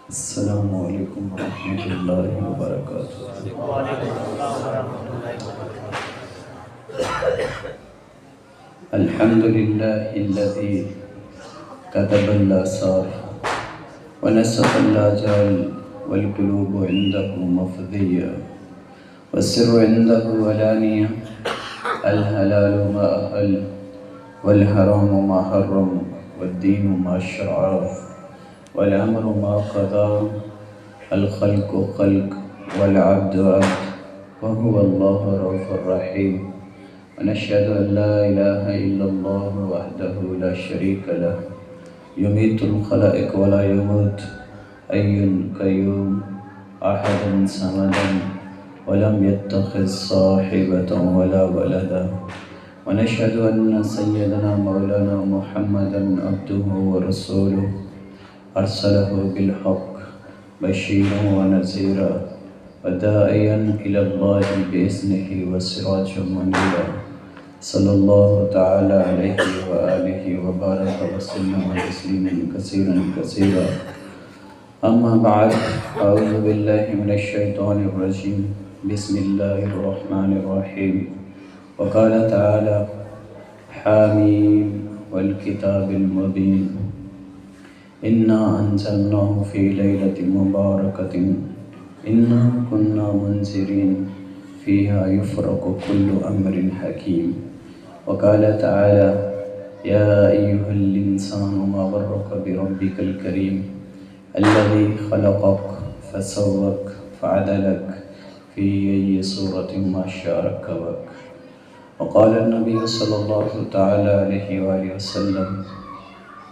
السلام علیکم ورحمۃ اللہ وبرکاتہ۔ الحمد للہ الذی كتب الآثار ونسخ الآجال والقلوب عنده مفضية والسر عنده علانية الحلال ما أحل والحرام ما حرم والدين ما شرع والأمر ما قضى الخلق خلق والعبد عبد وهو الله رؤوف الرحيم ونشهد أن لا إله إلا الله وحده لا شريك له يميت الخلائق ولا يموت حي قيوم أحد صمدا ولم يتخذ صاحبة ولا ولدا ونشهد أن سيدنا مولانا محمدا عبده ورسوله أرسله بالحق بشيرا ونذيرا وداعيا إلى الله بإذنه وسراجا منيرا صلى الله تعالى عليه وآله وبارك وسلم تسليما كثيرا كثيرا أما بعد أعوذ بالله من الشيطان الرجيم بسم الله الرحمن الرحيم وقال تعالى حاميم والكتاب المبين إنا أنزلناه في ليلة مباركة إنا كنا منذرين فيها يفرق كل أمر حكيم وقال تعالى يا أيها الإنسان ما غرك بربك الكريم الذي خلقك فسواك فعدلك في أي صورة ما شاء ركبك وقال النبي صلى الله تعالى عليه وآله وسلم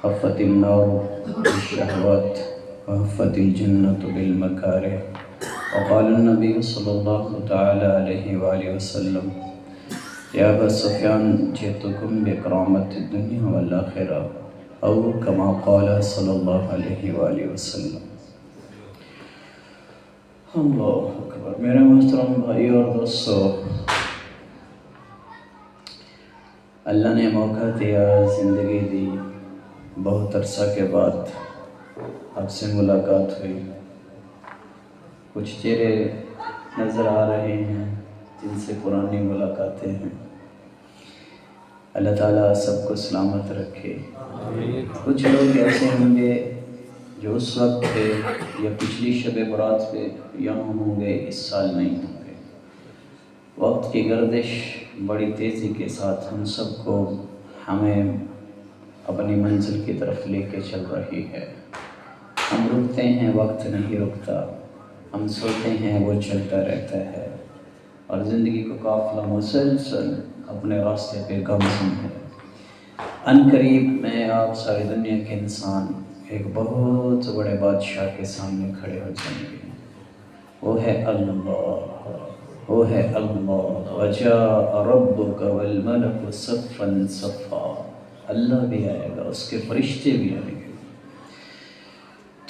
حفت النار بالشهوات وحفت الجنة بالمكاره وقال النبي صلى الله تعالى عليه وآله وسلم يا أبا سفيان جئتكم بكرامة الدنيا والآخرة أو كما قال صلى الله عليه وآله وسلم۔ اللہ اکبر۔ میرے محترم بھائی اور دوستو، اللہ نے موقع دیا، زندگی دی، بہت عرصہ کے بعد آپ سے ملاقات ہوئی۔ کچھ چہرے نظر آ رہے ہیں جن سے پرانی ملاقاتیں ہیں۔ اللہ تعالیٰ سب کو سلامت رکھے۔ کچھ لوگ ایسے ہوں گے جو اس وقت پہ یا پچھلی شب برات پہ یہاں ہوں گے، اس سال نہیں ہوں گے۔ وقت کی گردش بڑی تیزی کے ساتھ ہم سب کو ہمیں اپنی منزل کی طرف لے کے چل رہی ہے۔ ہم رکتے ہیں، وقت نہیں رکتا۔ ہم سوتے ہیں، وہ چلتا رہتا ہے، اور زندگی کو قافلہ مسلسل اپنے راستے پہ گامزن ہے۔ ان قریب میں آپ ساری دنیا کے انسان ایک بہت بڑے بادشاہ کے سامنے کھڑے ہو جائیں گے۔ وہ ہے اللہ، وہ ہے اللہ۔ وجاء ربک والملک صفا صفا۔ اللہ بھی آئے گا، اس کے فرشتے بھی آئیں گے۔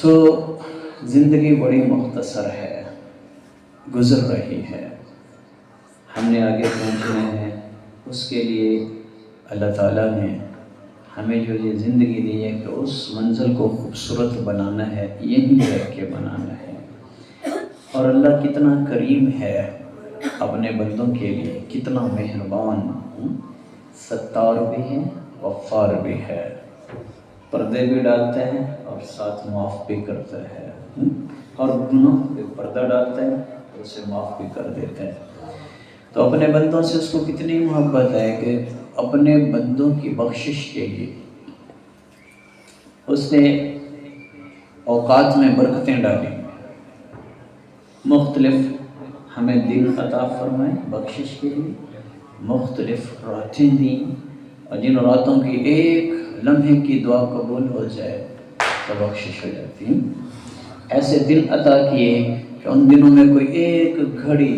تو زندگی بڑی مختصر ہے، گزر رہی ہے۔ ہم نے آگے پہنچنا ہے، اس کے لیے اللہ تعالیٰ نے ہمیں جو یہ زندگی دی ہے کہ اس منزل کو خوبصورت بنانا ہے، یہیں رہ کے بنانا ہے۔ اور اللہ کتنا کریم ہے اپنے بندوں کے لیے، کتنا مہربان، ستار بھی ہے، غفار بھی ہے، پردے بھی ڈالتے ہیں اور ساتھ معاف بھی کرتا ہے، اور گناہ پہ پردہ ڈالتا ہے اور اسے معاف بھی کر دیتا ہے۔ تو اپنے بندوں سے اس کو کتنی محبت ہے کہ اپنے بندوں کی بخشش کے لیے اس نے اوقات میں برکتیں ڈالی، مختلف ہمیں دن عطا فرمائے بخشش کے لیے، مختلف راتیں دیں، اور جن راتوں کی ایک لمحے کی دعا قبول ہو جائے تو بخشش ہو جاتی ہے۔ ایسے دن عطا کیے کہ ان دنوں میں کوئی ایک گھڑی،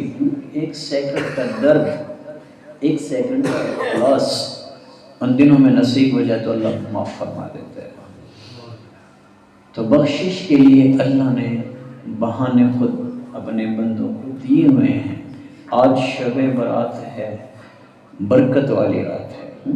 ایک سیکنڈ کا درد، ایک سیکنڈ کا اخلاص ان دنوں میں نصیب ہو جائے تو اللہ معاف فرما دیتا ہے۔ تو بخشش کے لیے اللہ نے بہانے خود اپنے بندوں کو دیے ہوئے ہیں۔ آج شب برات ہے، برکت والی رات ہے۔